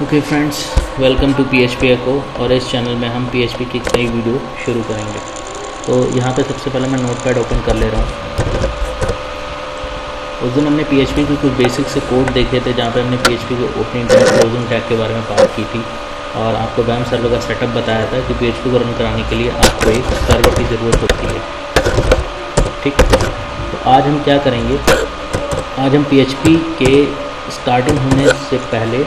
Okay friends, welcome to PHP echo. और इस channel में हम PHP की कई वीडियो शुरू करेंगे। तो यहाँ पे सबसे पहले मैं नोटपैड ओपन कर ले रहा हूँ। उस दिन हमने PHP की कुछ बेसिक से कोड देखे थे, जहाँ पे हमने PHP के ओपनिंग टैग क्लोजिंग टैग के बारे में बात की थी और आपको वैम सर्वर का सेटअप बताया था कि PHP को रन कराने के लिए आपको एक सर्वर की ज़रूरत होती है। ठीक, तो आज हम क्या करेंगे, आज हम PHP के स्टार्टिंग होने से पहले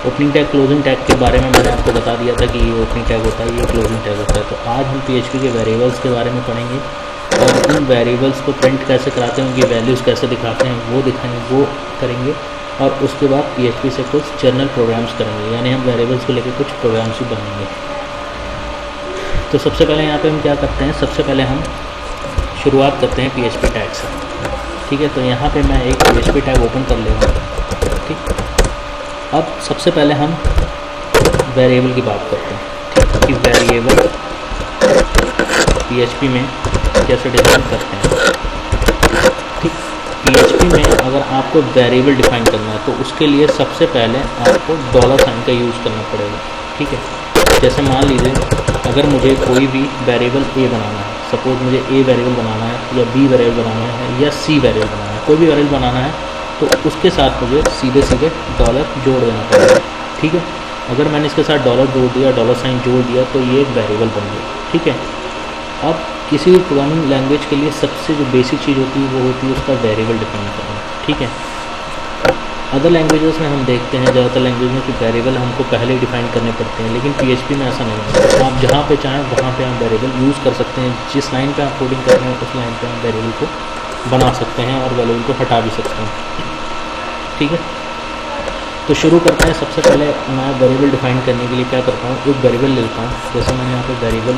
ओपनिंग टैग क्लोजिंग टैग के बारे में मैंने आपको बता दिया था कि ये ओपनिंग टैग होता है, ये क्लोजिंग टैग होता है। तो आज हम PHP के वेरिएबल्स के बारे में पढ़ेंगे और उन वेरिएबल्स को प्रिंट कैसे कराते हैं, उनकी वैल्यूज़ कैसे दिखाते हैं वो दिखाएंगे, वो करेंगे। और उसके बाद PHP से कुछ जर्नल प्रोग्राम्स करेंगे, यानी हम वेरिएबल्स को लेकर कुछ प्रोग्राम्स भी बनाएंगे। तो सबसे पहले यहाँ पर हम क्या करते हैं, सबसे पहले हम शुरुआत करते हैं PHP टैग से। ठीक है, तो यहाँ पर मैं एक PHP टैग ओपन कर ले रहा हूँ। ठीक, अब सबसे पहले हम वेरिएबल की बात करते हैं। ठीक, कि वेरिएबल PHP में कैसे डिफाइन करते हैं। ठीक, PHP में अगर आपको वेरिएबल डिफाइन करना है तो उसके लिए सबसे पहले आपको $साइन का यूज़ करना पड़ेगा। ठीक है, जैसे मान लीजिए अगर मुझे कोई भी वेरिएबल A बनाना है, सपोज मुझे A वेरिएबल बनाना है या B वेरिएबल बनाना है या C वेरिएबल बनाना है, कोई भी वेरिएबल बनाना है तो उसके साथ मुझे सीधे डॉलर जोड़ देना पड़ेगा। ठीक है, अगर मैंने इसके साथ डॉलर जोड़ दिया, $साइन जोड़ दिया, तो ये एक वेरिएबल बन गया। ठीक है, अब किसी भी प्रोग्रामिंग लैंग्वेज के लिए सबसे जो बेसिक चीज़ होती है वो होती है उसका वेरिएबल डिफाइन करना। ठीक है, अदर लैंग्वेजेस में हम देखते हैं, ज़्यादातर लैंग्वेज में कि वेरिएबल हमको पहले ही डिफाइन करने पड़ते हैं, लेकिन PHP में ऐसा नहीं है। आप जहाँ पे चाहें वहाँ पे आप वेरिएबल यूज़ कर सकते हैं। जिस लाइन पे आप कोडिंग कर रहे हैं उस लाइन पे आप वेरिएबल को बना सकते हैं और वेरिएबल को हटा भी सकते हैं। ठीक है, तो शुरू करते हैं। सबसे पहले मैं वेरिएबल डिफाइन करने के लिए क्या करता हूँ, एक वेरिएबल ले लेता हूँ। जैसे मैंने यहाँ पे वेरिएबल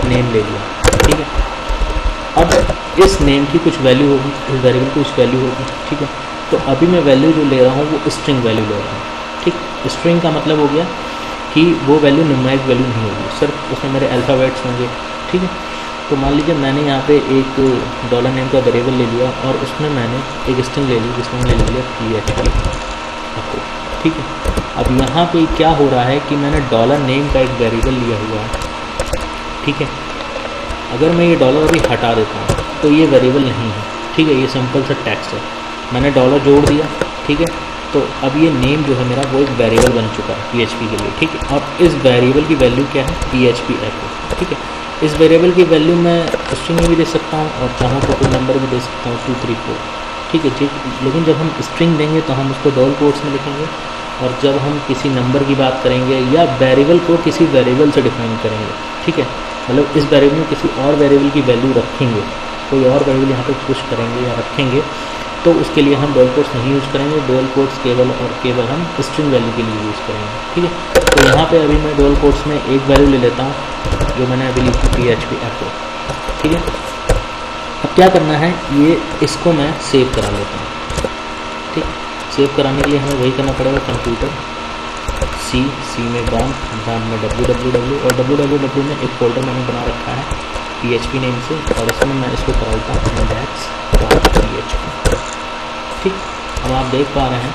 नेम ले लिया। ठीक है, अब इस नेम की कुछ वैल्यू होगी, इस वेरिएबल की कुछ वैल्यू होगी। ठीक है, तो अभी मैं वैल्यू जो ले रहा हूँ वो स्ट्रिंग वैल्यू ले रहा हूँ। ठीक, स्ट्रिंग का मतलब हो गया कि वो वैल्यू न्यूमेरिक वैल्यू नहीं होगी, सिर्फ उसमें मेरे अल्फ़ाबेट्स होंगे। ठीक है, तो मान लीजिए मैंने यहाँ पे एक $नेम का वेरिएबल ले लिया और उसमें मैंने एक स्ट्रिंग ले ली जिसमें मैंने ले लिया PHP एको। ठीक है, अब यहाँ पे क्या हो रहा है कि मैंने $नेम का एक वेरिएबल लिया हुआ है। ठीक है, अगर मैं ये डॉलर अभी हटा देता हूँ तो ये वेरिएबल नहीं है। ठीक है, ये सिंपल सा टेक्स्ट है। मैंने डॉलर जोड़ दिया। ठीक है, तो अब ये नेम जो है मेरा वो एक वेरिएबल बन चुका है PHP के लिए। ठीक है, अब इस वेरिएबल की वैल्यू क्या है, PHP एको। ठीक है, इस वेरिएबल की वैल्यू मैं स्ट्रिंग में भी दे सकता हूँ और चाहूँ तो कोई नंबर भी दे सकता हूँ, 2 3 4। ठीक है, लेकिन जब हम स्ट्रिंग देंगे तो हम उसको डबल कोट्स में लिखेंगे, और जब हम किसी नंबर की बात करेंगे या वेरिएबल को किसी वेरिएबल से डिफाइन करेंगे, ठीक है, मतलब इस वेरिएबल में किसी और वेरिएबल की वैल्यू रखेंगे, कोई और वेरिएबल यहाँ पे पुश करेंगे या रखेंगे, तो उसके लिए हम डबल कोट्स नहीं यूज़ करेंगे। डबल कोट्स केवल और केवल हम स्ट्रिंग वैल्यू के लिए यूज़ करेंगे। ठीक है, तो यहाँ पे अभी मैं डबल कोट्स में एक वैल्यू ले लेता हूँ जो मैंने अभी लिखी PHP एको। ठीक है, अब क्या करना है, ये इसको मैं सेव करा लेता हूँ। ठीक, सेव कराने के लिए हमें वही करना पड़ेगा, कंप्यूटर C में ब्रांच में www, और www में एक फोल्डर मैंने बना रखा है PHP नेम से, और इसमें मैं इसको कराता हूँ index.php। ठीक, अब आप देख पा रहे हैं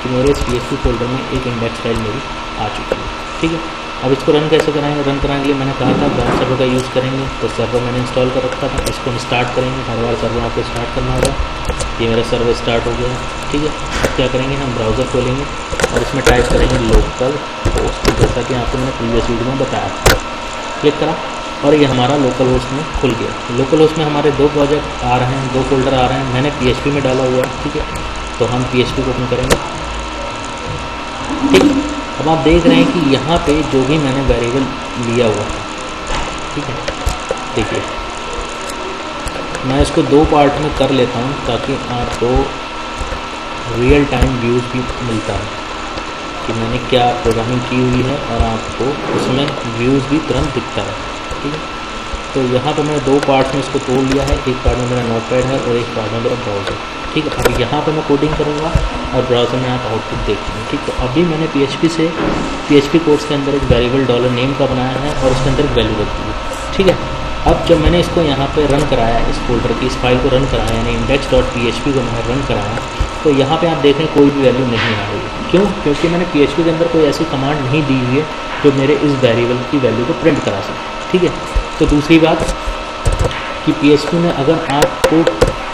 कि मेरे इस PHP फोल्डर में एक इंडेक्स फाइल मेरी आ चुकी है। ठीक है, अब इसको रन कैसे कराएंगे, रन कराने के लिए मैंने कहा था वैम सर्वर का यूज़ करेंगे, तो सर्वर मैंने इंस्टॉल कर रखा था। इसको हम स्टार्ट करेंगे, हर बार सर्वर आपको स्टार्ट करना होगा। ये मेरा सर्वर स्टार्ट हो गया है। ठीक है, अब क्या करेंगे, हम ब्राउज़र खोलेंगे और इसमें टाइप करेंगे लोकल होस्ट, जैसा कि आपको मैंने प्रीवियस वीडियो में बताया था। क्लिक करा और ये हमारा लोकल होस्ट में खुल गया। लोकल होस्ट में हमारे 2 प्रोजेक्ट आ रहे हैं, 2 फोल्डर आ रहे हैं, मैंने PHP में डाला हुआ है। ठीक है, तो हम PHP को ओपन करेंगे। ठीक, अब आप देख रहे हैं कि यहाँ पे जो भी मैंने वेरिएबल लिया हुआ है, ठीक है, देखिए मैं इसको 2 पार्ट में कर लेता हूँ ताकि आपको रियल टाइम व्यूज़ भी मिलता है कि मैंने क्या प्रोग्रामिंग की हुई है और आपको उसमें व्यूज़ भी तुरंत दिखता है। ठीक है, तो यहाँ पे मैंने 2 पार्ट्स में इसको तोड़ लिया है। एक पार्ट में मेरा नोटपैड है और एक पार्ट में मेरा ब्राउज़र। ठीक है, अब यहाँ पे मैं कोडिंग करूँगा और ब्राउज़र में आप आउटपुट देखेंगे। ठीक, तो अभी मैंने PHP कोड्स के अंदर एक वेरिएबल $नेम का बनाया है और उसके अंदर एक वैल्यू रखी है। ठीक है, अब जब मैंने इसको यहाँ पे रन कराया, इस फोल्डर की इस फाइल को रन कराया, यानी index.php को मैंने रन कराया, तो यहाँ पे आप देख रहे हैं कोई भी वैल्यू नहीं आ रही है। क्यों? क्योंकि मैंने PHP के अंदर कोई ऐसी कमांड नहीं दी हुई है जो मेरे इस वेरिएबल की वैल्यू को प्रिंट करा सके। ठीक है, तो दूसरी बात कि PHP में अगर आपको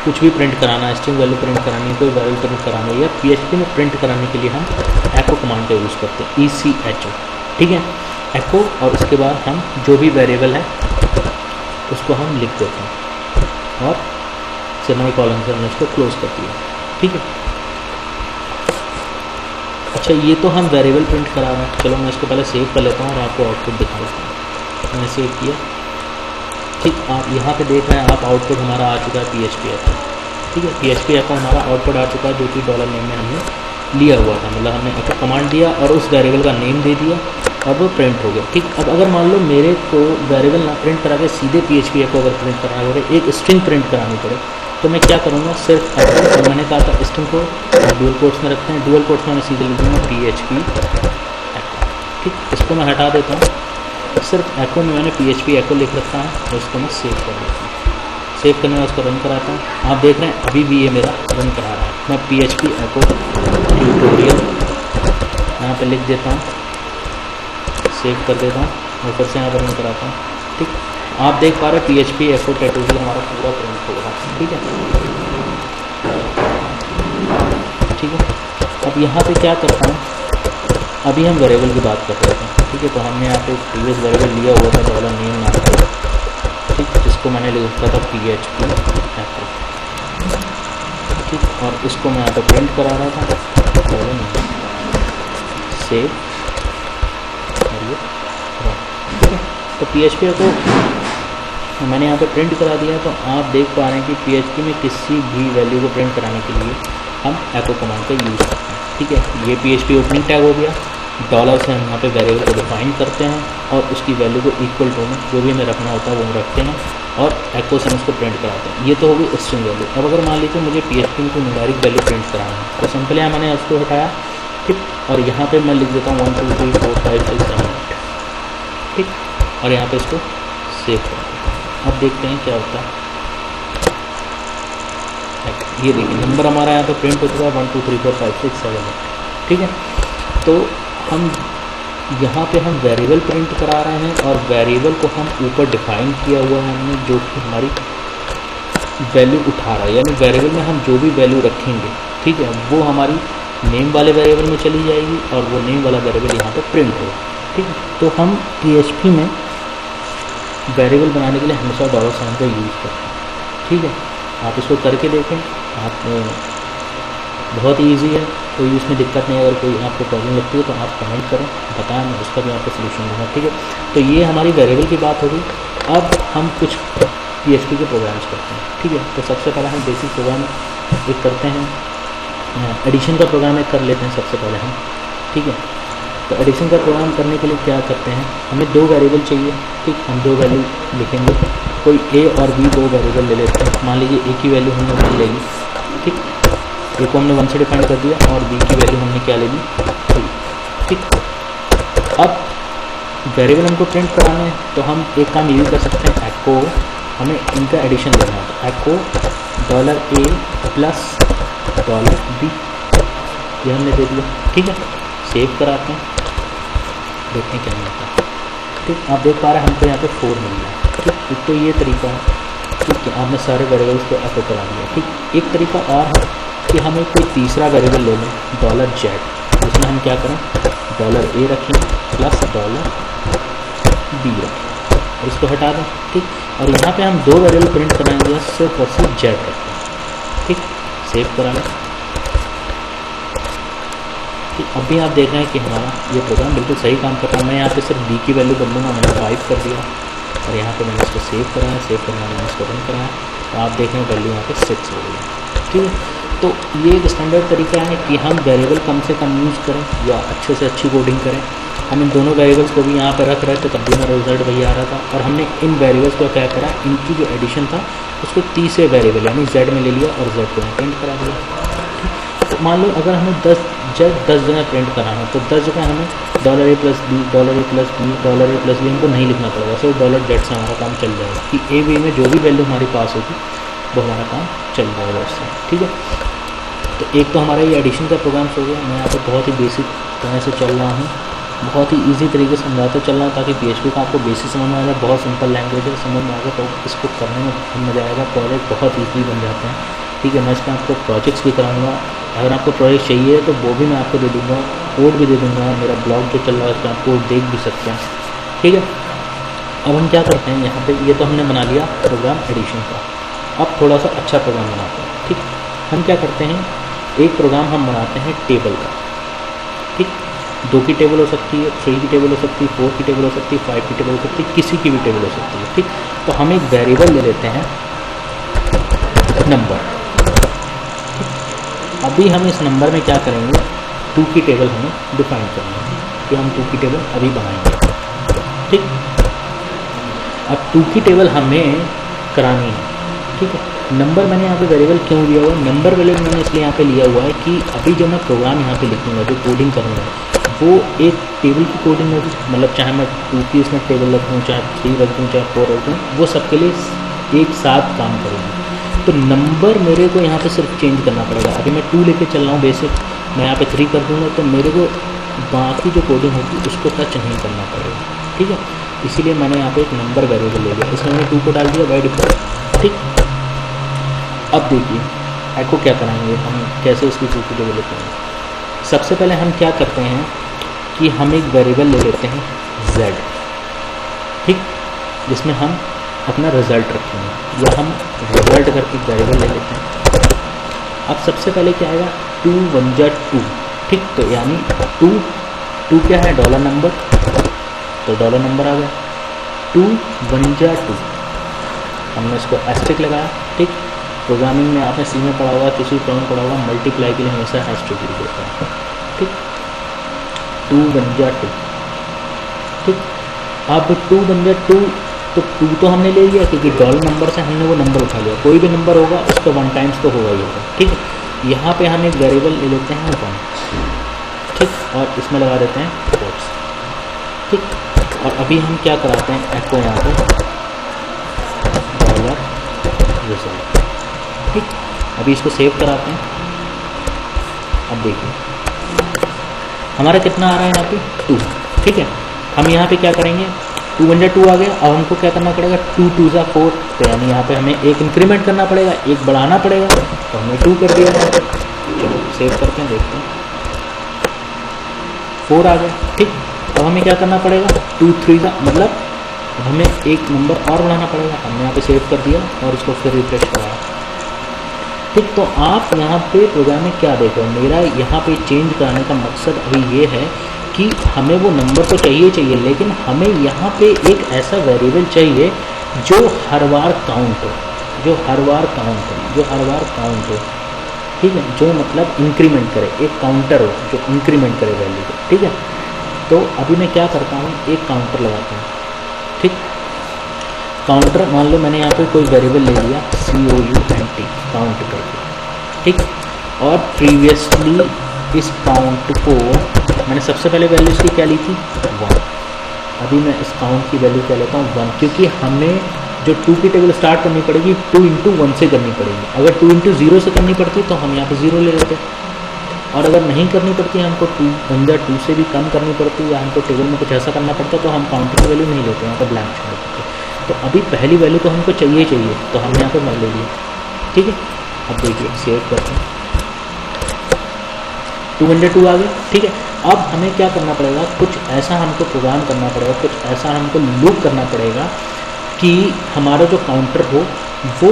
कुछ भी प्रिंट कराना है, स्ट्रिंग वैल्यू प्रिंट करानी है, कोई वैल्यू प्रिंट कराना है, या PHP में प्रिंट कराने के लिए हम एको कमांड का यूज़ करते हैं, ECHO। ठीक है, एको, और उसके बाद हम जो भी वेरिएबल है उसको हम लिख देते हैं और सेमी कॉलन से हमने उसको क्लोज कर दिया। ठीक है, अच्छा ये तो हम वेरिएबल प्रिंट करा रहे हैं। चलो मैं इसको पहले सेव कर लेता हूँ और आपको आउटपुट दिखा देता हूँ। मैंने सेव किया। ठीक, आप यहाँ पे देख रहे हैं आप आउटपुट हमारा आ चुका है PHP एको। ठीक है, PHP एको हमारा आउटपुट आ चुका है जो कि डॉलर नेम में हमने लिया हुआ था, मतलब हमने एको कमांड दिया और उस वेरिएबल का नेम दे दिया और वो प्रिंट हो गया। ठीक, अब अगर मान लो मेरे को वेरिएबल ना प्रिंट करा के सीधे PHP एको अगर प्रिंट कराना पड़े, एक स्ट्रिंग प्रिंट करानी पड़े, तो मैं क्या करूँगा, सिर्फ एको, मैंने कहा था स्ट्रिंग को डुअल कोट्स में रखते हैं, डुअल कोट्स में मैं सीधे लिख दूँगा PHP एको। ठीक, इसको मैं हटा देता हूँ, सिर्फ एको में मैंने PHP एको लिख रखा है और इसको मैं सेव कर देता हूँ। सेव करने में उसको रन कराता हूँ। आप देख रहे हैं अभी भी ये मेरा रन करा रहा है। मैं PHP एको ट्यूटोरियल यहाँ पे लिख देता हूँ, सेव कर देता हूँ और फिर से यहाँ पर रन कराता हूँ। ठीक, आप देख पा रहे हैं PHP एको ट्यूटोरियल हमारा पूरा प्रिंट हो रहा है। ठीक है, ठीक है, अब यहाँ पे क्या करता हूँ, अभी हम वेरिएबल की बात कर रहे थे। ठीक है, तो हमने यहाँ पे प्रीवियस वेरिएबल लिया हुआ था डॉलर नेम नाम का। ठीक, जिसको मैंने लिखा था PHP एको। ठीक, और इसको मैं यहाँ पे प्रिंट करा रहा था डॉलर नेम, सेव, और ये ठीक है। तो PHP एको मैंने यहाँ पे प्रिंट करा दिया। तो आप देख पा रहे हैं कि PHP में किसी भी वैल्यू को प्रिंट कराने के लिए हम एको कमांड का यूज़ करते हैं। ठीक है, ये PHP ओपनिंग टैग हो गया। डॉलर से हम यहाँ पे वेरिएबल को डिफाइन करते हैं और उसकी वैल्यू को इक्वल टू में जो भी हमें रखना होता है वो हम रखते हैं और एको से हम उसको प्रिंट कराते हैं। ये तो होगी स्ट्रिंग वैल्यू। अब अगर मान लीजिए मुझे PHP में कोई न्यूमेरिक वैल्यू प्रिंट कराना है, तो सिंपल यहाँ मैंने उसको हटाया। ठीक, और यहाँ पे मैं लिख देता हूँ 1 2 3 4 5 6 7 8। ठीक, और यहाँ पे इसको सेव कर देता हूँ। अब देखते हैं क्या होता है। ये देखिए नंबर हमारा यहाँ पे प्रिंट हो चुका है 1 2 3 4 5 6 7 8। ठीक है, तो हम यहाँ पे हम वेरिएबल प्रिंट करा रहे हैं और वेरिएबल को हम ऊपर डिफाइन किया हुआ है हमने, जो कि हमारी वैल्यू उठा रहा है। यानी वेरिएबल में हम जो भी वैल्यू रखेंगे, ठीक है, वो हमारी नेम वाले वेरिएबल में चली जाएगी और वो नेम वाला वेरिएबल यहाँ पे प्रिंट होगा। ठीक है, तो हम PHP में वेरिएबल बनाने के लिए हमेशा डॉलर साइन का यूज़ करते हैं। ठीक है, आप इसको करके देखें, आप बहुत ईजी है, कोई उसमें दिक्कत नहीं है। अगर कोई आपको प्रॉब्लम लगती है तो आप कमेंट करें, बताएं, मैं उसका भी आपको सोल्यूशन दूँगा। ठीक है, तो ये हमारी वेरिएबल की बात होगी। अब हम कुछ PHP के प्रोग्राम्स करते हैं। ठीक है, तो सबसे पहले हम बेसिक प्रोग्राम एक करते हैं, एडिशन का प्रोग्राम एक कर लेते हैं सबसे पहले हम। ठीक है, तो एडिशन का प्रोग्राम करने के लिए क्या करते हैं, हमें दो वेरिएबल चाहिए। ठीक, हम दो वैल्यू लिखेंगे, कोई A और B दो वेरिएबल ले लेते हैं। मान लीजिए A की वैल्यू हमने 1 ले ली। ठीक, A को हमने 1 से डिफाइन कर दिया और B की वैल्यू हमने क्या ले ली, 3। ठीक, अब वेरिएबल हमको प्रिंट कराना है तो हम एक काम ये भी कर सकते हैं, एको, हमें इनका एडिशन लेना है तो एको $A प्लस $B, ये हमने दे दिया। ठीक है, सेव कराते हैं, देखते हैं क्या मिलता है। ठीक, आप देख पा रहे हैं हमको यहाँ पे 4 मिल रहा है। ठीक, एक तो ये तरीका है। ठीक है, आपने सारे वेरिएबल्स को एको करा दिया। ठीक, एक तरीका और है कि हमें कोई तीसरा वेरिएबल ले लें $Z, जिसमें हम क्या करें, $A रखें प्लस $B रखें और इसको हटा दें। ठीक, और यहाँ पे हम दो वेरिएबल प्रिंट कराएंगे, सिर्फ और सिर्फ Z रखते हैं। ठीक, सेव करा लें। ठीक, अभी आप देख रहे हैं कि हमारा ये प्रोग्राम बिल्कुल सही काम कर रहा है। मैं यहाँ पे सिर्फ B की वैल्यू बदलूँगा, मैंने 5 कर दिया और यहाँ पे मैंने इसको सेव कराया, सेव करना मैंने इसको रन कराया तो आप देख रहे हैं वैल्यू यहाँ पे 6 हो गई। ठीक है, तो ये एक स्टैंडर्ड तरीका है कि हम वेरिएबल कम से कम यूज़ करें या अच्छे से अच्छी कोडिंग करें। हम इन दोनों वेरिएबल्स को भी यहाँ पर रख रहे थे, तब भी मेरा रिजल्ट वही आ रहा था। और हमने इन वेरिएबल्स को क्या करा, इनकी जो एडिशन था उसको तीसरे वेरिएबल यानी Z में ले लिया और Z को यहाँ प्रिंट करा दिया। ठीक, तो मान लो अगर हमें 10 जगह प्रिंट कराना है तो 10 जगह हमें $A plus B, $A plus B, $A plus B हमको नहीं लिखना पड़ेगा, सिर्फ $Z से हमारा काम चल जाएगा कि A B में जो भी वैल्यू हमारे पास होगी वो हमारा काम चल जाएगा उससे। ठीक है, तो एक तो हमारा ये एडिशन का प्रोग्राम्स हो गया। मैं यहाँ पर बहुत ही बेसिक तरह से चल रहा हूँ, बहुत ही इजी तरीके से समझाते चल रहा हूँ ताकि PHP का आपको बेसिक समझ में आ जाए। बहुत सिंपल लैंग्वेज है, समझ में आ गया तो इसको करने में बहुत मज़ा आएगा। प्रोजेक्ट बहुत ईजी बन जाते हैं, ठीक है। मैं इसमें आपको प्रोजेक्ट्स भी कराऊंगा, अगर आपको प्रोजेक्ट चाहिए तो वो भी मैं आपको दे दूँगा, कोड भी दे दूँगा। मेरा ब्लॉग जो चल रहा है उसमें आप कोड देख भी सकते हैं, ठीक है। अब हम क्या करते हैं यहाँ पे, ये तो हमने बना लिया प्रोग्राम एडिशन का। अब थोड़ा सा अच्छा प्रोग्राम बनाते हैं, ठीक। हम क्या करते हैं, एक प्रोग्राम हम बनाते हैं टेबल का, ठीक। 2 की टेबल हो सकती है, 3 की टेबल हो सकती है, 4 की टेबल हो सकती है, 5 की टेबल हो सकती है, किसी की भी टेबल हो सकती है, ठीक। तो हम एक वेरिएबल ले लेते हैं नंबर, ठीक। अभी हम इस नंबर में क्या करेंगे, 2 की टेबल हमें डिफाइन करनी है कि हम 2 की टेबल अभी बनाएंगे, ठीक। अब 2 की टेबल हमें करानी है, ठीक है। नंबर मैंने यहाँ पे वेरिएबल क्यों लिया हुआ है, नंबर वेरिएबल मैंने इसलिए यहाँ पे लिया हुआ है कि अभी जो मैं प्रोग्राम यहाँ पे लिखूँगा, जो कोडिंग करूँगा, वो एक टेबल की कोडिंग होगी। मतलब चाहे मैं 2 की इसमें टेबल रखूँ, चाहे 3 रख दूँ, चाहे 4 रख दूँ, वो सबके लिए एक साथ काम करेंगे। तो नंबर मेरे को यहाँ पे सिर्फ चेंज करना पड़ेगा। अभी मैं 2 लेके चल रहा हूँ बेसिक, मैं यहाँ पे 3 कर दूँगा तो मेरे को बाकी जो कोडिंग होगी उसको टच नहीं करना पड़ेगा, ठीक है। इसीलिए मैंने यहाँ पे एक नंबर वेरिएबल ले लिया, इसमें मैंने 2 को डाल दिया बाय डिफॉल्ट, ठीक। अब देखिए एको क्या कराएंगे हम, कैसे इसकी 2 की टेबल लेते हैं। सबसे पहले हम क्या करते हैं कि हम एक वेरिएबल ले लेते हैं z, ठीक, जिसमें हम अपना रिज़ल्ट रखेंगे, या हम रिज़ल्ट करके वेरिएबल ले लेते हैं। अब सबसे पहले क्या आएगा, 2 1 जा 2, ठीक। तो यानी 2 क्या है, डॉलर नंबर, तो डॉलर नंबर आ गया। 2 1 जा 2, हमने इसको एस्ट्रिक लगाया, ठीक। प्रोग्रामिंग में आपने सी में पढ़ा हुआ, किसी प्रोग्राम पढ़ा हुआ, मल्टीप्लाई के लिए हमेशा एस्ट्रिक यूज होता है, ठीक। 2 1 जा 2, ठीक। अब 2 1 जा 2, तो 2 तो हमने ले लिया क्योंकि डॉलर नंबर से हमने वो नंबर उठा लिया। कोई भी नंबर होगा उसका 1 टाइम्स तो होगा ही होगा, ठीक है। यहाँ पे हम एक वेरिएबल ले लेते हैं 1, ठीक, और इसमें लगा देते हैं कोट्स, ठीक। और अभी हम क्या कराते हैं, एको यहाँ पे डॉलर रिजल्ट, ठीक। अभी इसको सेव कराते हैं। अब देखिए हमारा कितना आ रहा है यहाँ पे 2, ठीक है। हम यहाँ पे क्या करेंगे, 2 1 जा 2 आ गया। अब हमको क्या करना पड़ेगा, 2 2 जा 4, तो यानी यहाँ पे हमें एक इंक्रीमेंट करना पड़ेगा, एक बढ़ाना पड़ेगा, तो हमने 2 कर दिया यहाँ पे। चलो सेव करते हैं, देखते हैं 4 आ गया, ठीक। अब हमें क्या करना पड़ेगा, 2 3 जा, मतलब हमें एक नंबर और बढ़ाना पड़ेगा। हमने यहाँ पे सेव कर दिया और इसको फिर रिफ्रेश कराया, ठीक। तो आप यहाँ पे प्रोग्राम में क्या देखो, मेरा यहाँ पे चेंज कराने का मकसद अभी ये है कि हमें वो नंबर तो चाहिए, लेकिन हमें यहाँ पे एक ऐसा वेरिएबल चाहिए जो हर बार काउंट हो, जो हर बार काउंट हो, ठीक है। जो मतलब इंक्रीमेंट करे, एक काउंटर हो जो इंक्रीमेंट करे वैल्यू को, ठीक है। तो अभी मैं क्या करता हूँ, एक काउंटर लगाता हूँ, ठीक। काउंटर मान लो मैंने यहाँ पे कोई वेरिएबल ले लिया COUNT, काउंट करके, ठीक। और प्रीवियसली इस काउंट को मैंने सबसे पहले वैल्यू इसकी क्या ली थी, 1। अभी मैं इस काउंट की वैल्यू क्या लेता हूँ, 1, क्योंकि हमें जो 2 की टेबल स्टार्ट करनी पड़ेगी 2 × 1 से करनी पड़ेगी। अगर 2 × 0 से करनी पड़ती तो हम यहाँ पे 0 ले लेते, और अगर नहीं करनी पड़ती, हमको 2 1 जा 2 से भी कम करनी पड़ती, या हमको टेबल में कुछ ऐसा करना पड़ता, तो हम काउंट की वैल्यू नहीं लेते, यहाँ पर ब्लैंक छोड़ देते। तो अभी पहली वैल्यू तो हमको चाहिए, तो हमने यहाँ पे ले लिया, ठीक है। अब देखिए सेव करते हैं, 2 1 जा 2 आ गया, ठीक है। अब हमें क्या करना पड़ेगा, कुछ ऐसा हमको प्रोग्राम करना पड़ेगा, कुछ ऐसा हमको लूप करना पड़ेगा कि हमारा जो काउंटर हो वो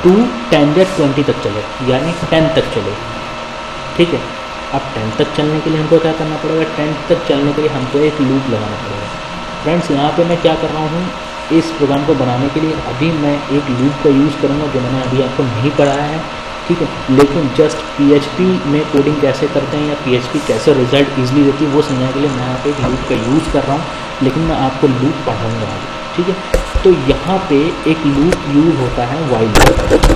2 10 जा 20 तक चले, यानी 10 तक चले, ठीक है। अब 10 तक चलने के लिए हमको क्या करना पड़ेगा, 10 तक चलने के लिए हमको एक लूप लगाना पड़ेगा। फ्रेंड्स यहाँ पे मैं क्या कर रहा हूँ, इस प्रोग्राम को बनाने के लिए अभी मैं एक लूप का यूज़ करूँगा जो मैंने अभी आपको नहीं पढ़ाया है, ठीक है। लेकिन जस्ट PHP में कोडिंग कैसे करते हैं या PHP कैसे रिजल्ट ईजिली देती है वो समझने के लिए मैं यहाँ पे एक लूप का यूज़ कर रहा हूँ, लेकिन मैं आपको लूप पढ़ाऊँगा आगे, ठीक है। तो यहाँ पे एक लूप यूज़ होता है वाइल लूप।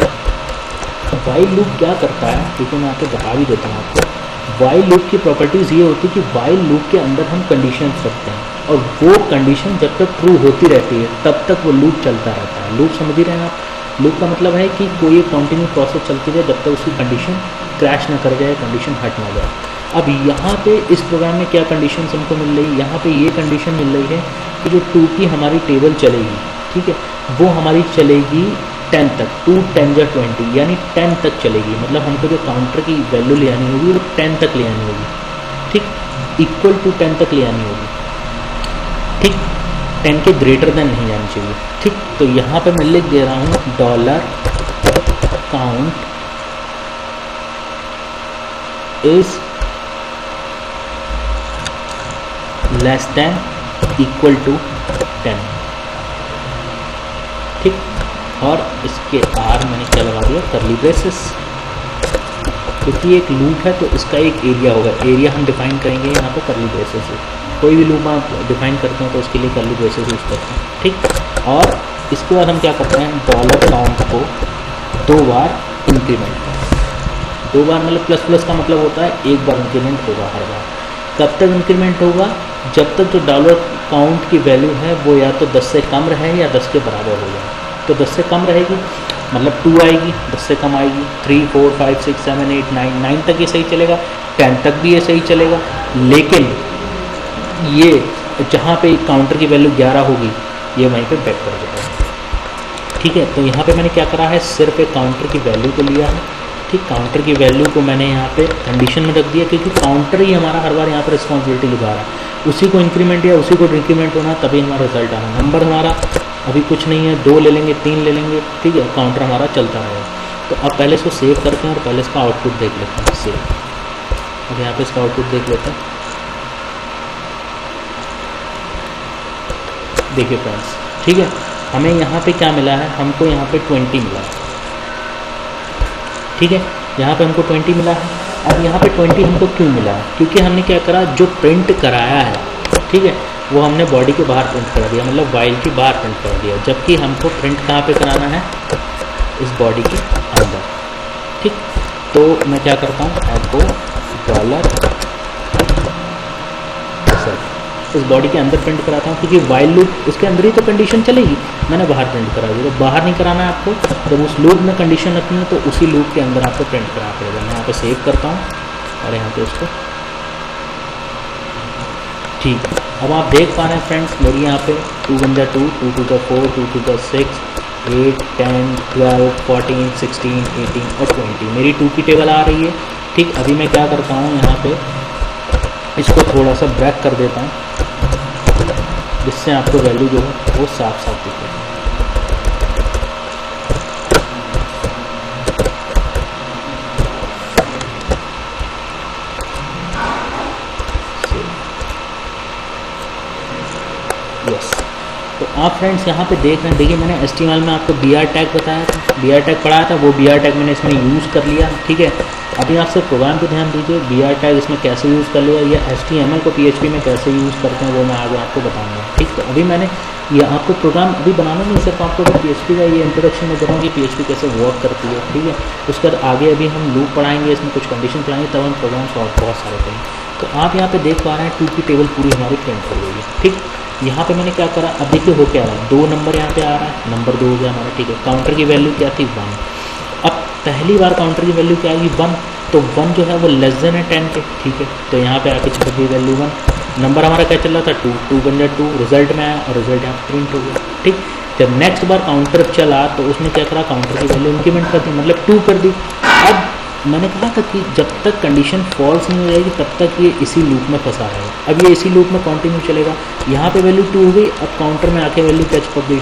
वाइल लूप क्या करता है, क्योंकि मैं आपको बता भी देता हूँ आपको। वाइल लूप की प्रॉपर्टीज़ ये होती है कि वाइल लूप के अंदर हम कंडीशंस रखते हैं, और वो कंडीशन जब तक ट्रू होती रहती है तब तक वो लूप चलता रहता है। लूप समझ ही रहे हैं आप, लूप का मतलब है कि कोई एक कंटिन्यू प्रोसेस चलती है जब तक उसकी कंडीशन क्रैश ना कर जाए, कंडीशन हट ना जाए। अब यहाँ पे इस प्रोग्राम में क्या कंडीशन हमको मिल रही है, यहाँ पे ये कंडीशन मिल रही है कि जो 2 की हमारी टेबल चलेगी, ठीक है, वो हमारी चलेगी 10 तक, 2 10 या 20, यानी 10 तक चलेगी। मतलब हमको जो काउंटर की वैल्यू ले आनी होगी वो 10 तक ले आनी होगी, ठीक, इक्वल टू 10 तक ले आनी होगी, ठीक, 10 के ग्रेटर देन नहीं जानी चाहिए, ठीक। तो यहाँ पे मैं लिख दे रहा हूँ dollar count is less than equal to 10, ठीक। और इसके आर मैंने क्या लगा दिया, करली ब्रेसेस, क्योंकि एक लूप है तो इसका एक एरिया होगा, एरिया हम डिफाइन करेंगे यहाँ पे करली ब्रेसेस से। कोई भी लूप आप डिफाइन करते हैं तो उसके लिए करली ब्रेसेस यूज़ करते हैं, ठीक। और इसके बाद हम क्या करते हैं, डॉलर काउंट को 2 बार इंक्रीमेंट करते हैं। 2 बार मतलब प्लस प्लस का मतलब होता है 1 बार इंक्रीमेंट होगा हर बार। कब तक इंक्रीमेंट होगा, जब तक जो डॉलर काउंट की वैल्यू है वो या तो 10 से कम रहे या 10 के बराबर हो जाए। तो 10 से कम रहेगी मतलब 2 आएगी, 10 से कम आएगी 3 4 5 6 7 8 9 तक ये सही चलेगा, 10 तक भी ये सही चलेगा। लेकिन ये जहाँ पे काउंटर की वैल्यू 11 होगी ये वहीं पे बैक कर जाएगा, ठीक है। तो यहाँ पे मैंने क्या करा है, सिर्फ एक काउंटर की वैल्यू को लिया है, ठीक। काउंटर की वैल्यू को मैंने यहाँ पे कंडीशन में रख दिया क्योंकि काउंटर ही हमारा हर बार यहाँ पर रिस्पॉन्सिबिलिटी लिखा रहा है, उसी को इंक्रीमेंट या उसी को डिक्रीमेंट होना तभी हमारा रिजल्ट आना। नंबर हमारा अभी कुछ नहीं है, 2 ले लेंगे 3 ले लेंगे, ठीक है, काउंटर हमारा चलता रहेगा। तो अब पहले इसको सेव करते हैं और पहले इसका आउटपुट देख लेते हैं, सेव। अब यहाँ पे इसका आउटपुट देख लेते हैं। देखिए फ्रेंड्स, ठीक है, हमें यहाँ पे क्या मिला है, हमको यहाँ पे 20 मिला है, ठीक है, यहाँ पे हमको 20 मिला है। अब यहाँ पे 20 हमको क्यों मिला है, क्योंकि हमने क्या करा, जो प्रिंट कराया है, ठीक है, वो हमने बॉडी के बाहर प्रिंट करा दिया, मतलब वाइल के बाहर प्रिंट करा दिया, जबकि हमको प्रिंट कहाँ पे कराना है, इस बॉडी के अंदर, ठीक। तो मैं क्या करता हूँ, आपको डॉलर इस बॉडी के अंदर प्रिंट कराता हूँ क्योंकि वाइल लूप उसके अंदर ही तो कंडीशन चलेगी, मैंने बाहर प्रिंट करा दिया। तो बाहर नहीं कराना है आपको, जब उस लूप में कंडीशन रखनी है तो उसी लूप के अंदर आपको प्रिंट करा पड़ेगा। मैं यहाँ पे सेव करता हूँ और यहाँ पे उसको, ठीक है। अब आप देख पा रहे हैं फ्रेंड्स, मेरी यहाँ पे 2 1 जा 2, 2 2 जा 4, 2 2 जा 6, 8 10 12 14 16 18 और 20 मेरी 2 की टेबल आ रही है, ठीक। अभी मैं क्या करता हूँ, यहाँ पे इसको थोड़ा सा ब्रेक कर देता हूँ जिससे आपको वैल्यू जो है वो साफ साफ दिखे। यस, तो आप फ्रेंड्स यहाँ पे देख रहे हैं, देखिए मैंने HTML में आपको BR टैग बताया था, BR टैग पढ़ाया था, वो BR टैग मैंने इसमें यूज़ कर लिया, ठीक है। अभी आप सिर्फ प्रोग्राम पे ध्यान दीजिए, BR टैग इसमें कैसे यूज़ कर लिया, या HTML को PHP में कैसे यूज़ करते हैं वो मैं आगे आपको बताऊँगा, ठीक। तो अभी मैंने ये आपको प्रोग्राम अभी बनाना नहीं, सिर्फ आपको PHP का ये इंट्रोडक्शन में बताऊँ कि PHP कैसे वर्क करती है, ठीक है। उसके बाद आगे अभी हम लूप पढ़ाएंगे, इसमें कुछ कंडीशन पढ़ाएंगे, तब हम प्रोग्राम्स और बहुत सारे करेंगे। तो आप यहाँ पे देख पा रहे हैं 2 की टेबल पूरी हमारी प्रिंट हो गई है, ठीक। यहाँ पे मैंने क्या करा, अब देखिए हो क्या रहा है, 2 नंबर यहाँ पे आ रहा है, नंबर 2 हो गया हमारा, ठीक है। काउंटर की वैल्यू क्या थी, 1। अब पहली बार काउंटर की वैल्यू क्या आएगी, 1, तो 1 जो है वो लेस देन है 10 के, ठीक है। तो यहाँ पे आके छप गई वैल्यू 1। नंबर हमारा क्या चल रहा था, 2, 2 1 जा 2, रिजल्ट में आया और रिजल्ट यहाँ प्रिंट हो गया, ठीक। जब नेक्स्ट बार काउंटर चला तो उसने क्या करा, काउंटर की वैल्यू इंक्रीमेंट कर दी, मतलब 2 कर दी। अब मैंने कहा था कि जब तक कंडीशन फॉल्स नहीं हो जाएगी तब तक ये इसी लूप में फंसा रहेगा। अब ये इसी लूप में कंटिन्यू चलेगा। यहाँ पे वैल्यू 2 हो गई, अब काउंटर में आके वैल्यू क्या चिपक गई,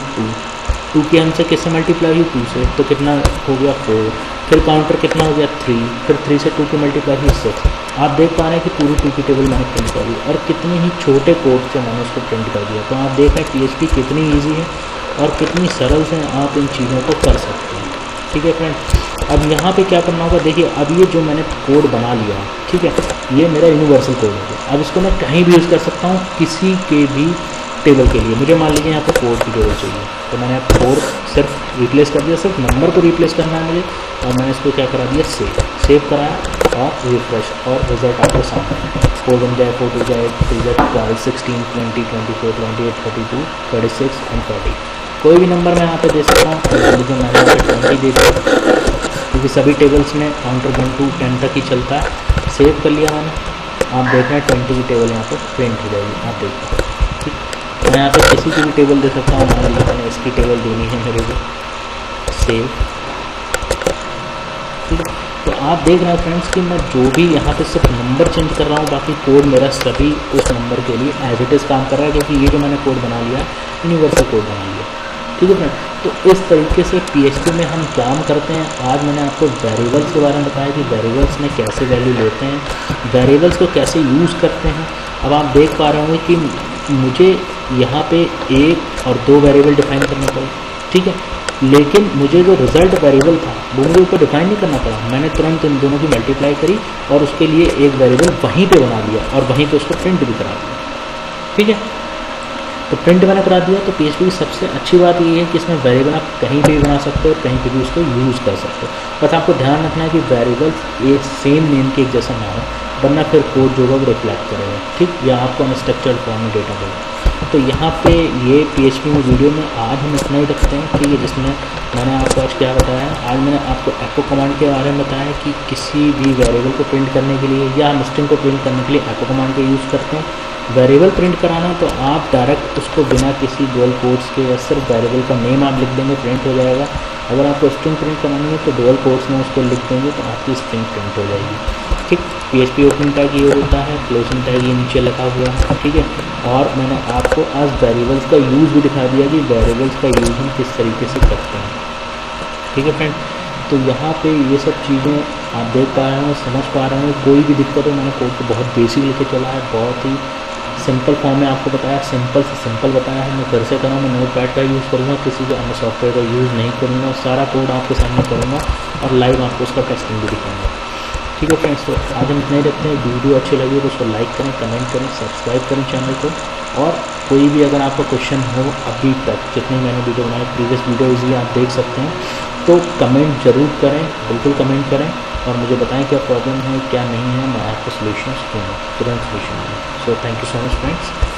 2 की हमसे किससे मल्टीप्लाई हुई, 2 से, तो कितना हो गया 4, फिर काउंटर कितना हो गया 3, फिर 3 से 2 की मल्टीप्लाई हुई 6। आप देख पा रहे हैं कि पूरी 2 की टेबल मैंने प्रिंट कर दी और कितने ही छोटे कोड से मैंने उसको प्रिंट कर दिया। तो आप देख रहे हैं PHP कितनी ईजी है और कितनी सरल से आप इन चीज़ों को कर सकते हैं, ठीक है फ्रेंड। अब यहाँ पे क्या करना होगा, देखिए अब ये जो मैंने कोड बना लिया है, ठीक है, ये मेरा यूनिवर्सल कोड है। अब इसको मैं कहीं भी यूज़ कर सकता हूँ, किसी के भी टेबल के लिए। मुझे मान लीजिए यहाँ पर 4 की टेबल चाहिए, तो मैंने 4 सिर्फ रिप्लेस कर दिया, सिर्फ नंबर को रिप्लेस करना है मुझे, और मैंने इसको क्या करा दिया, सेव कराया और रिफ्रेश, और रिजल्ट आपको सामने 4 1 जाए 4 2 जाए 3 जाए 12 16 20 24 28 32 36 और 40। कोई भी नंबर मैं यहाँ पे दे सकता हूँ, मैंने यहाँ पे 20 दे दिया, क्योंकि सभी टेबल्स में काउंटर 1 to 10 तक ही चलता है। सेव कर लिया मैंने, आप देख रहे हैं 20 की टेबल यहाँ पर प्रिंट हो जाएगी, आप देख रहे हैं। ठीक, मैं यहाँ पे किसी की भी टेबल दे सकता हूँ, मान लीजिए मैंने इसकी टेबल देनी है मेरे को, सेव। ठीक है, तो आप देख रहे हैं फ्रेंड्स कि मैं जो भी यहाँ पे सिर्फ नंबर चेंज कर रहा हूँ, बाकी कोड मेरा सभी उस नंबर के लिए एज इट इज़ काम कर रहा है, क्योंकि ये जो मैंने कोड बना लिया यूनिवर्सल कोड बना लिया। ठीक है फ्रेंड, तो इस तरीके से PHP में हम काम करते हैं। आज मैंने आपको वेरिएबल्स के बारे में बताया कि वेरिएबल्स में कैसे वैल्यू लेते हैं, वेरिएबल्स को कैसे यूज़ करते हैं। अब आप देख पा रहे होंगे कि मुझे यहाँ पे 1 और 2 वेरिएबल डिफाइन करना पड़े। ठीक है, लेकिन मुझे जो रिजल्ट वेरिएबल था वो मुझे ऊपर डिफाइन नहीं करना पड़ा, मैंने तुरंत इन दोनों की मल्टीप्लाई करी और उसके लिए एक वेरिएबल वहीं पे बना दिया और वहीं पे उसको प्रिंट भी करा दिया। ठीक है, तो प्रिंट मैंने करा दिया। तो PHP की सबसे अच्छी बात ये है कि इसमें वेरिएबल आप कहीं पे भी बना सकते हो और कहीं पे भी उसको यूज़ कर सकते हो। बस आपको ध्यान रखना है कि वेरिएबल्स एक सेम नेम के एक जैसा ना हो, वरना फिर कोड जो होगा वो रिफ्लेक्ट करेगा। ठीक, या आपको अनस्ट्रक्चर्ड फॉर्म में डेटा देगा। तो यहाँ पे ये PHP में वीडियो में आज हम इतना ही रखते हैं। ठीक है, जिसमें मैंने आपको आज क्या बताया है, आज मैंने आपको एको कमांड के बारे में बताया कि किसी भी वेरिएबल को प्रिंट करने के लिए या हम स्ट्रिंग को प्रिंट करने के लिए एको कमांड का यूज़ करते हैं। वेरिएबल प्रिंट कराना तो आप डायरेक्ट उसको बिना किसी डुअल कोट्स के या सिर्फ वेरिएबल का नेम आप लिख देंगे, प्रिंट हो जाएगा। अगर आपको स्ट्रिंग प्रिंट करानी है तो डुअल कोट्स में उसको लिख देंगे तो आपकी स्ट्रिंग प्रिंट हो जाएगी। ठीक, PHP ओपनिंग टैग ये होता है, क्लोजिंग टैग ये नीचे लगा हुआ है। ठीक है, और मैंने आपको आज वेरिएबल्स का यूज़ भी दिखा दिया कि वेरिएबल्स का यूज़ हम किस तरीके से करते हैं। ठीक है फ्रेंड, तो यहाँ पे ये सब चीज़ें आप देख पा रहे हैं, समझ पा रहे हैं। कोई भी दिक्कत हो, मैंने कोड को बहुत बेसिक लिखे चला है, बहुत ही सिंपल फॉर्म में आपको बताया, सिंपल से सिंपल बताया है। मैं फिर से करूँ, मैं नोटपैड का यूज़ करूँगा, किसी भी अन्य सॉफ्टवेयर का यूज़ नहीं करूँगा। सारा कोड आपके सामने करूँगा और लाइव आपको उसका टेस्टिंग भी दिखाऊँगा। ठीक है फ्रेंड्स, तो आज हम इतना ही रखते हैं। वीडियो अच्छी लगी तो उसको लाइक करें, कमेंट करें, सब्सक्राइब करें चैनल को। और कोई भी अगर आपका क्वेश्चन हो अभी तक जितनी मैंने वीडियो बनाई, प्रीवियस वीडियो इजीली आप देख सकते हैं, तो कमेंट ज़रूर करें, बिल्कुल कमेंट करें और मुझे बताएं क्या प्रॉब्लम है क्या नहीं है, मैं आपको सॉल्यूशंस दूँगा, तुरंत सॉल्यूशन दूँगा। So thank you so much friends.